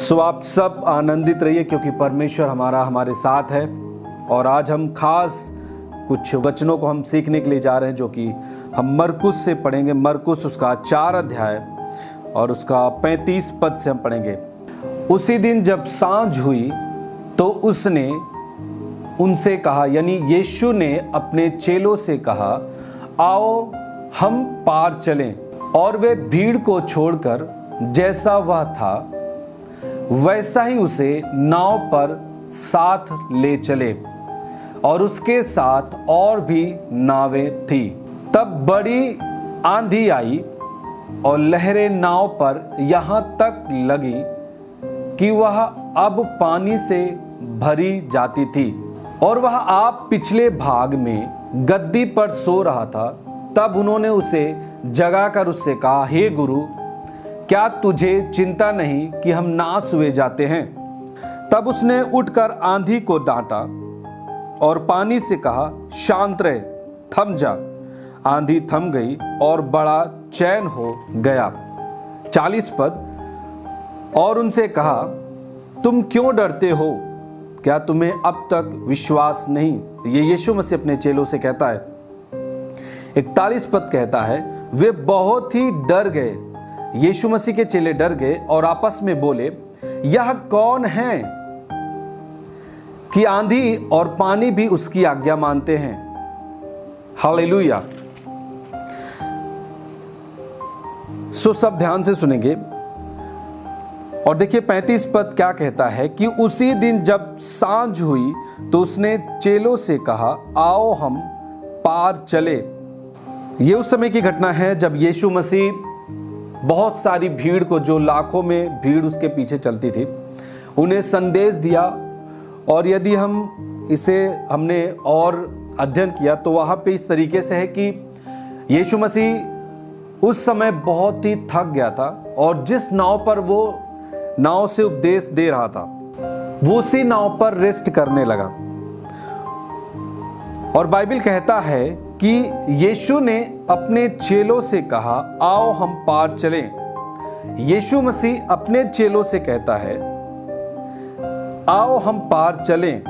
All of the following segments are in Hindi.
सो आप सब आनंदित रहिए क्योंकि परमेश्वर हमारे साथ है। और आज हम खास कुछ वचनों को हम सीखने के लिए जा रहे हैं जो कि हम मरकुस से पढ़ेंगे। मरकुस उसका 4 अध्याय और उसका 35 पद से हम पढ़ेंगे। उसी दिन जब सांझ हुई तो उसने उनसे कहा, यानी यीशु ने अपने चेलों से कहा, आओ हम पार चलें। और वे भीड़ को छोड़कर जैसा वह था वैसा ही उसे नाव पर साथ ले चले, और उसके साथ और भी नावें थी। तब बड़ी आंधी आई और लहरें नाव पर यहाँ तक लगी कि वह अब पानी से भरी जाती थी, और वह आप पिछले भाग में गद्दी पर सो रहा था। तब उन्होंने उसे जगाकर उससे कहा, हे गुरु, क्या तुझे चिंता नहीं कि हम नाश हुए जाते हैं? तब उसने उठकर आंधी को डांटा और पानी से कहा, शांत रह, थम जा। आंधी थम गई और बड़ा चैन हो गया। 40 पद। और उनसे कहा, तुम क्यों डरते हो? क्या तुम्हें अब तक विश्वास नहीं? ये यीशु मसीह अपने चेलों से कहता है। 41 पद कहता है, वे बहुत ही डर गए। यीशु मसीह के चेले डर गए और आपस में बोले, यह कौन है कि आंधी और पानी भी उसकी आज्ञा मानते हैं? हालेलुया। सो सब ध्यान से सुनेंगे और देखिए 35 पद क्या कहता है कि उसी दिन जब सांझ हुई तो उसने चेलों से कहा, आओ हम पार चले। यह उस समय की घटना है जब यीशु मसीह बहुत सारी भीड़ को, जो लाखों में भीड़ उसके पीछे चलती थी, उन्हें संदेश दिया। और यदि हमने और अध्ययन किया तो वहाँ पे इस तरीके से है कि यीशु मसीह उस समय बहुत ही थक गया था और जिस नाव पर वो नाव से उपदेश दे रहा था वो उसी नाव पर रेस्ट करने लगा। और बाइबल कहता है कि यीशु ने अपने चेलों से कहा, आओ हम पार चलें। यीशु मसीह अपने चेलों से कहता है, आओ हम पार चलें।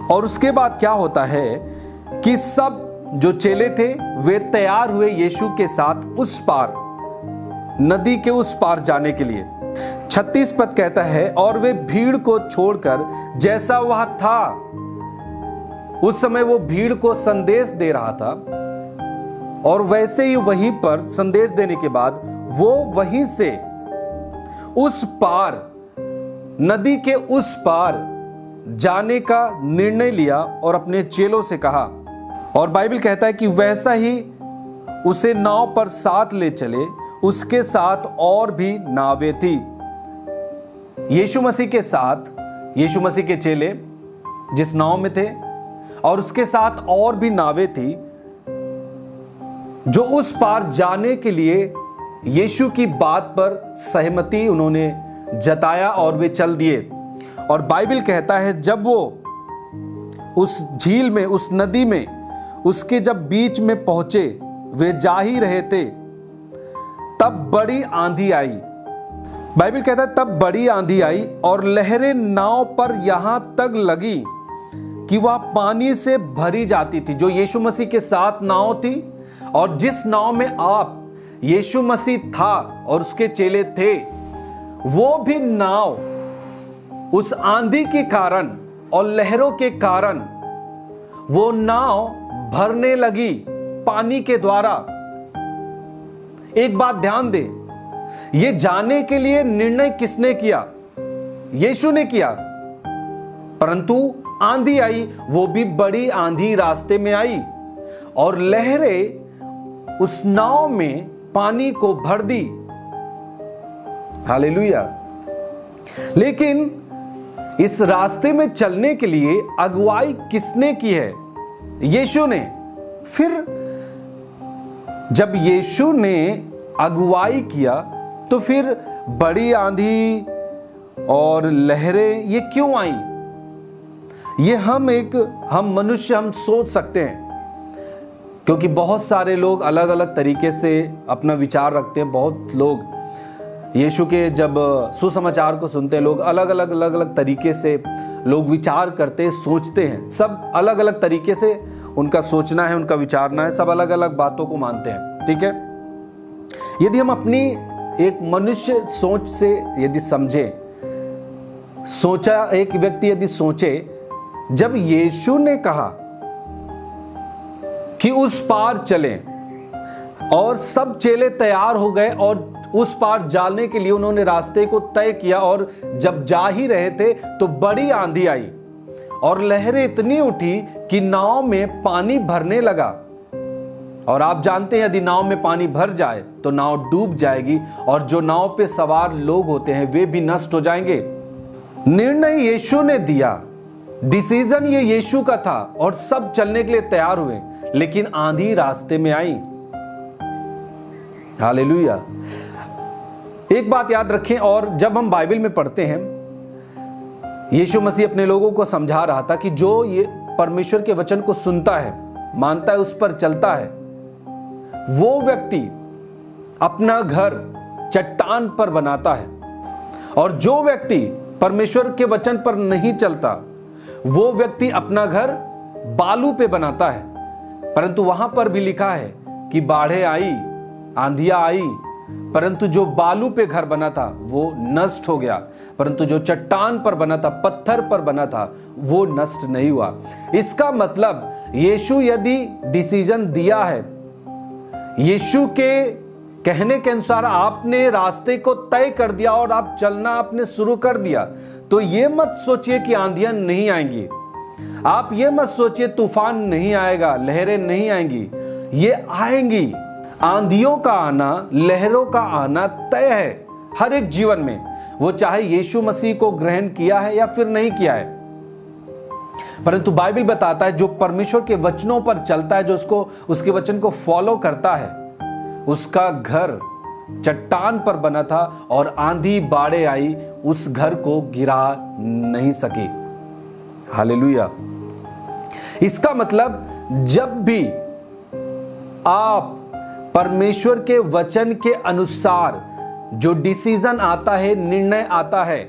और उसके बाद क्या होता है कि सब जो चेले थे वे तैयार हुए यीशु के साथ उस पार, नदी के उस पार जाने के लिए। 36 पद कहता है, और वे भीड़ को छोड़कर जैसा वह था, उस समय वो भीड़ को संदेश दे रहा था, और वैसे ही वहीं पर संदेश देने के बाद वो वहीं से उस पार, नदी के उस पार जाने का निर्णय लिया और अपने चेलों से कहा। और बाइबल कहता है कि वैसा ही उसे नाव पर साथ ले चले, उसके साथ और भी नावें थी। यीशु मसीह के साथ यीशु मसीह के चेले जिस नाव में थे और उसके साथ और भी नावें थी जो उस पार जाने के लिए यीशु की बात पर सहमति उन्होंने जताया और वे चल दिए। और बाइबल कहता है जब वो उस झील में, उस नदी में, उसके जब बीच में पहुंचे, वे जा ही रहे थे, तब बड़ी आंधी आई। बाइबल कहता है तब बड़ी आंधी आई और लहरें नाव पर यहां तक लगी कि वह पानी से भरी जाती थी। जो यीशु मसीह के साथ नाव थी और जिस नाव में आप यीशु मसीह था और उसके चेले थे, वो भी नाव उस आंधी के कारण और लहरों के कारण वो नाव भरने लगी पानी के द्वारा। एक बात ध्यान दे, ये जाने के लिए निर्णय किसने किया? यीशु ने किया। परंतु आंधी आई, वो भी बड़ी आंधी रास्ते में आई और लहरें उस नाव में पानी को भर दी। हालेलुया। लेकिन इस रास्ते में चलने के लिए अगुवाई किसने की है? यीशु ने। फिर जब यीशु ने अगुवाई किया तो फिर बड़ी आंधी और लहरें ये क्यों आई? ये हम मनुष्य हम सोच सकते हैं, क्योंकि बहुत सारे लोग अलग अलग तरीके से अपना विचार रखते हैं। बहुत लोग यीशु के जब सुसमाचार को सुनते हैं लोग, अलग अलग तरीके से लोग विचार करते, सोचते हैं, सब अलग अलग तरीके से उनका सोचना है, उनका विचारना है, सब अलग अलग बातों को मानते हैं। ठीक है, यदि हम अपनी एक मनुष्य सोच से यदि समझे, सोचा, एक व्यक्ति यदि सोचे, जब यीशु ने कहा कि उस पार चलें और सब चेले तैयार हो गए और उस पार जाने के लिए उन्होंने रास्ते को तय किया, और जब जा ही रहे थे तो बड़ी आंधी आई और लहरें इतनी उठी कि नाव में पानी भरने लगा। और आप जानते हैं यदि नाव में पानी भर जाए तो नाव डूब जाएगी और जो नाव पे सवार लोग होते हैं वे भी नष्ट हो जाएंगे। निर्णय यीशु ने दिया, डिसीजन ये यीशु का था और सब चलने के लिए तैयार हुए, लेकिन आंधी रास्ते में आई। हालेलुया। एक बात याद रखें, और जब हम बाइबल में पढ़ते हैं, यीशु मसीह अपने लोगों को समझा रहा था कि जो ये परमेश्वर के वचन को सुनता है, मानता है, उस पर चलता है, वो व्यक्ति अपना घर चट्टान पर बनाता है, और जो व्यक्ति परमेश्वर के वचन पर नहीं चलता वो व्यक्ति अपना घर बालू पे बनाता है। परंतु वहां पर भी लिखा है कि बाढ़ें आई, आंधियां आई, परंतु जो बालू पे घर बना था वो नष्ट हो गया, परंतु जो चट्टान पर बना था, पत्थर पर बना था, वो नष्ट नहीं हुआ। इसका मतलब यीशु यदि डिसीजन दिया है, यीशु के कहने के अनुसार आपने रास्ते को तय कर दिया और आप चलना आपने शुरू कर दिया, तो ये मत सोचिए कि आंधियां नहीं आएंगी, आप ये मत सोचिए तूफान नहीं आएगा, लहरें नहीं आएंगी, ये आएंगी। आंधियों का आना, लहरों का आना तय है हर एक जीवन में, वो चाहे यीशु मसीह को ग्रहण किया है या फिर नहीं किया है। परंतु बाइबल बताता है जो परमेश्वर के वचनों पर चलता है, जो उसके वचन को फॉलो करता है, उसका घर चट्टान पर बना था और आंधी बाढ़ें आई, उस घर को गिरा नहीं सकी। हालेलुया। इसका मतलब जब भी आप परमेश्वर के वचन के अनुसार जो डिसीजन आता है, निर्णय आता है,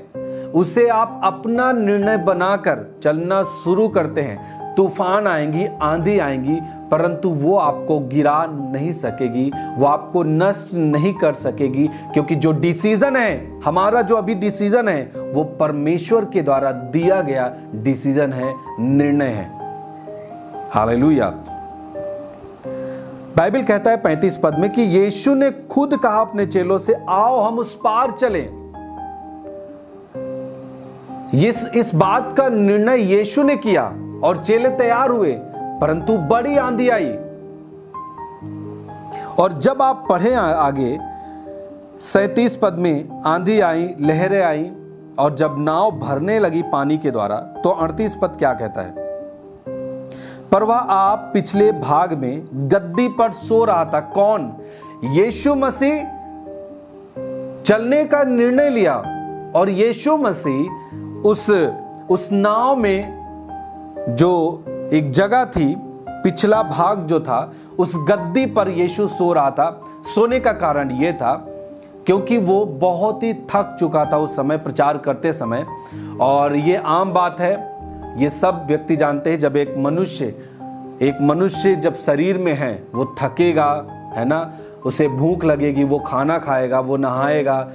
उसे आप अपना निर्णय बनाकर चलना शुरू करते हैं, तूफान आएंगी, आंधी आएंगी, परंतु वो आपको गिरा नहीं सकेगी, वो आपको नष्ट नहीं कर सकेगी, क्योंकि जो डिसीजन है, हमारा जो अभी डिसीजन है, वो परमेश्वर के द्वारा दिया गया डिसीजन है, निर्णय है। हालेलुया। बाइबल कहता है 35 पद में कि यीशु ने खुद कहा अपने चेलों से, आओ हम उस पार चलें। इस बात का निर्णय यीशु ने किया और चेले तैयार हुए, परंतु बड़ी आंधी आई। और जब आप पढ़ें आगे 37 पद में, आंधी आई, लहरें आई और जब नाव भरने लगी पानी के द्वारा, तो 38 पद क्या कहता है? पर वह आप पिछले भाग में गद्दी पर सो रहा था। कौन? यीशु मसीह चलने का निर्णय लिया और यीशु मसीह उस नाव में जो एक जगह थी, पिछला भाग जो था, उस गद्दी पर यीशु सो रहा था। सोने का कारण यह था क्योंकि वो बहुत ही थक चुका था उस समय प्रचार करते समय। और ये आम बात है, ये सब व्यक्ति जानते हैं, जब एक मनुष्य जब शरीर में है वो थकेगा, है ना, उसे भूख लगेगी, वो खाना खाएगा, वो नहाएगा,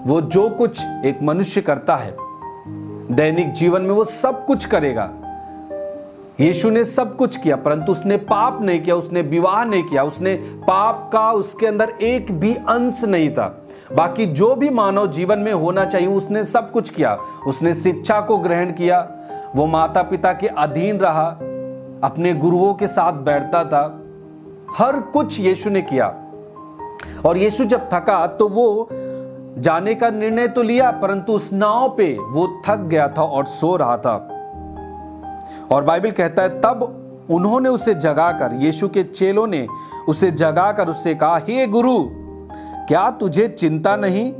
वो जो कुछ एक मनुष्य करता है दैनिक जीवन में, वो सब कुछ करेगा। यीशु ने सब कुछ किया, परंतु उसने पाप नहीं किया, उसने विवाह नहीं किया, उसने पाप का उसके अंदर एक भी अंश नहीं था। बाकी जो भी मानव जीवन में होना चाहिए उसने सब कुछ किया। उसने शिक्षा को ग्रहण किया, वो माता पिता के अधीन रहा, अपने गुरुओं के साथ बैठता था, हर कुछ यीशु ने किया। और यीशु जब थका तो वो जाने का निर्णय तो लिया, परंतु उस नाव पे वो थक गया था और सो रहा था। और बाइबल कहता है तब उन्होंने उसे जगाकर, यीशु के चेलों ने उसे जगाकर उससे कहा, हे गुरु, क्या तुझे चिंता नहीं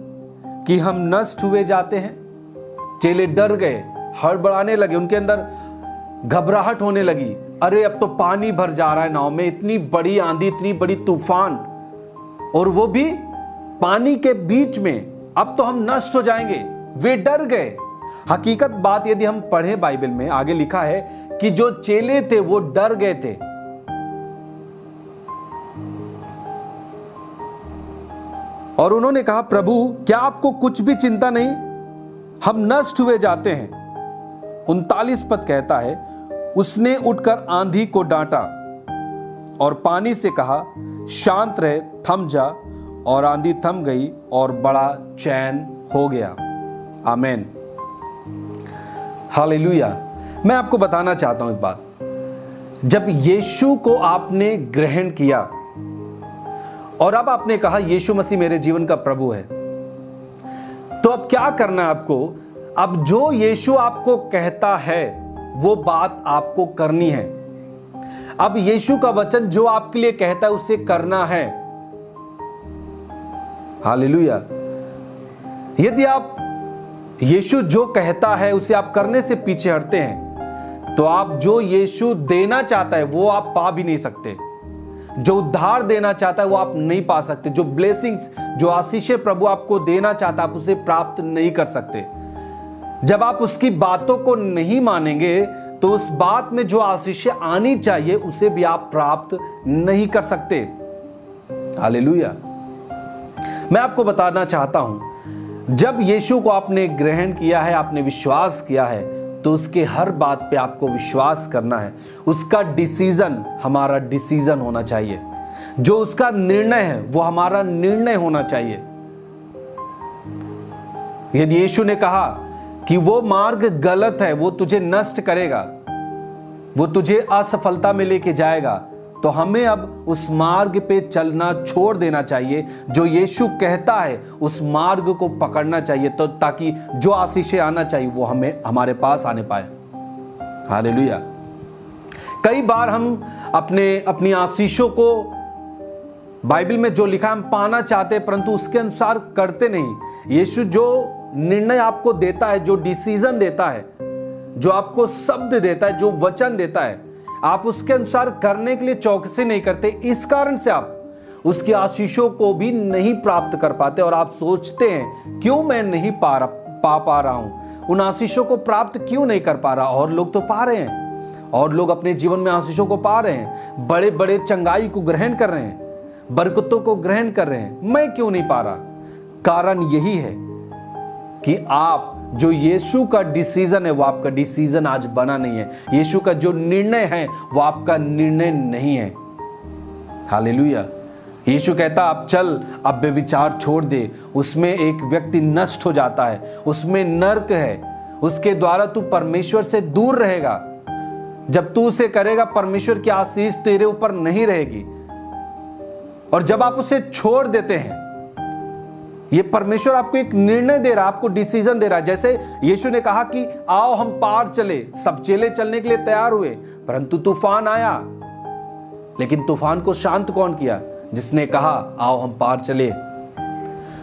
कि हम नष्ट हुए जाते हैं? चेले डर गए, हड़बड़ाने लगे, उनके अंदर घबराहट होने लगी। अरे अब तो पानी भर जा रहा है नाव में, इतनी बड़ी आंधी, इतनी बड़ी तूफान, और वो भी पानी के बीच में, अब तो हम नष्ट हो जाएंगे। वे डर गए। हकीकत बात यदि हम पढ़ें बाइबल में आगे लिखा है कि जो चेले थे वो डर गए थे। और उन्होंने कहा, प्रभु क्या आपको कुछ भी चिंता नहीं, हम नष्ट हुए जाते हैं। 39 पद कहता है, उसने उठकर आंधी को डांटा और पानी से कहा, शांत रहे, थम जा, और आंधी थम गई और बड़ा चैन हो गया। आमीन, हालेलुया। मैं आपको बताना चाहता हूं एक बात। जब यीशु को आपने ग्रहण किया और अब आपने कहा यीशु मसीह मेरे जीवन का प्रभु है, तो अब क्या करना है आपको? अब जो यीशु आपको कहता है वो बात आपको करनी है। अब यीशु का वचन जो आपके लिए कहता है उसे करना है। हालेलुया। यदि आप यीशु जो कहता है उसे आप करने से पीछे हटते हैं तो आप जो यीशु देना चाहता है वो आप पा भी नहीं सकते। जो उद्धार देना चाहता है वो आप नहीं पा सकते। जो ब्लेसिंग्स, जो आशीषें प्रभु आपको देना चाहता है आप उसे प्राप्त नहीं कर सकते। जब आप उसकी बातों को नहीं मानेंगे तो उस बात में जो आशीषें आनी चाहिए उसे भी आप प्राप्त नहीं कर सकते। हालेलुया। मैं आपको बताना चाहता हूं, जब यीशु को आपने ग्रहण किया है, आपने विश्वास किया है, तो उसके हर बात पे आपको विश्वास करना है। उसका डिसीजन हमारा डिसीजन होना चाहिए। जो उसका निर्णय है वो हमारा निर्णय होना चाहिए। यदि यीशु ने कहा कि वो मार्ग गलत है, वो तुझे नष्ट करेगा, वो तुझे असफलता में लेके जाएगा, तो हमें अब उस मार्ग पे चलना छोड़ देना चाहिए। जो यीशु कहता है उस मार्ग को पकड़ना चाहिए, तो ताकि जो आशीषें आना चाहिए वो हमें हमारे पास आने पाए। हालेलुया। कई बार हम अपनी आशीषों को बाइबल में जो लिखा हम पाना चाहते हैं, परंतु उसके अनुसार करते नहीं। यीशु जो निर्णय आपको देता है, जो डिसीजन देता है, जो आपको शब्द देता है, जो वचन देता है, आप उसके अनुसार करने के लिए चौकसी नहीं करते। इस कारण से आप उसकी आशीषों को भी नहीं प्राप्त कर पाते और आप सोचते हैं क्यों मैं नहीं पा रहा हूं, उन आशीषों को प्राप्त क्यों नहीं कर पा रहा। और लोग तो पा रहे हैं, और लोग अपने जीवन में आशीषों को पा रहे हैं, बड़े बड़े चंगाई को ग्रहण कर रहे हैं, बरकतों को ग्रहण कर रहे हैं। मैं क्यों नहीं पा रहा? कारण यही है कि आप जो यीशु का डिसीजन है वो आपका डिसीजन आज बना नहीं है। यीशु का जो निर्णय है वो आपका निर्णय नहीं है। हालेलुया। यीशु कहता अब चल, अब व्यभिचार छोड़ दे। उसमें एक व्यक्ति नष्ट हो जाता है, उसमें नरक है, उसके द्वारा तू परमेश्वर से दूर रहेगा। जब तू उसे करेगा परमेश्वर की आशीष तेरे ऊपर नहीं रहेगी। और जब आप उसे छोड़ देते हैं, ये परमेश्वर आपको एक निर्णय दे रहा है, आपको डिसीजन दे रहा है। जैसे यीशु ने कहा कि आओ हम पार चले, सब चेले चलने के लिए तैयार हुए, परंतु तूफान आया। लेकिन तूफान को शांत कौन किया? जिसने कहा आओ हम पार चले।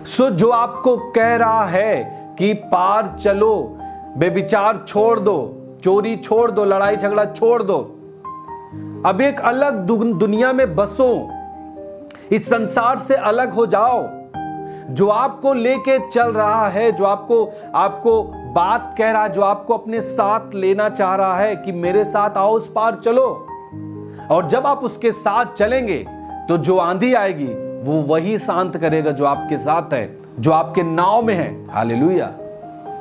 सो जो आपको कह रहा है कि पार चलो, बेविचार छोड़ दो, चोरी छोड़ दो, लड़ाई झगड़ा छोड़ दो, अब एक अलग दुनिया में बसो, इस संसार से अलग हो जाओ। जो आपको लेके चल रहा है, जो आपको बात कह रहा है, जो आपको अपने साथ लेना चाह रहा है कि मेरे साथ आओ, उस पार चलो। और जब आप उसके साथ चलेंगे तो जो आंधी आएगी वो वही शांत करेगा जो आपके साथ है, जो आपके नाव में है। हालेलुया।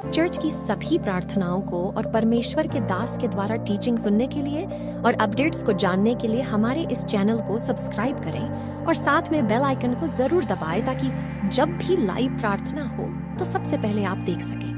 चर्च की सभी प्रार्थनाओं को और परमेश्वर के दास के द्वारा टीचिंग सुनने के लिए और अपडेट्स को जानने के लिए हमारे इस चैनल को सब्सक्राइब करें और साथ में बेल आइकन को जरूर दबाएं ताकि जब भी लाइव प्रार्थना हो तो सबसे पहले आप देख सकें।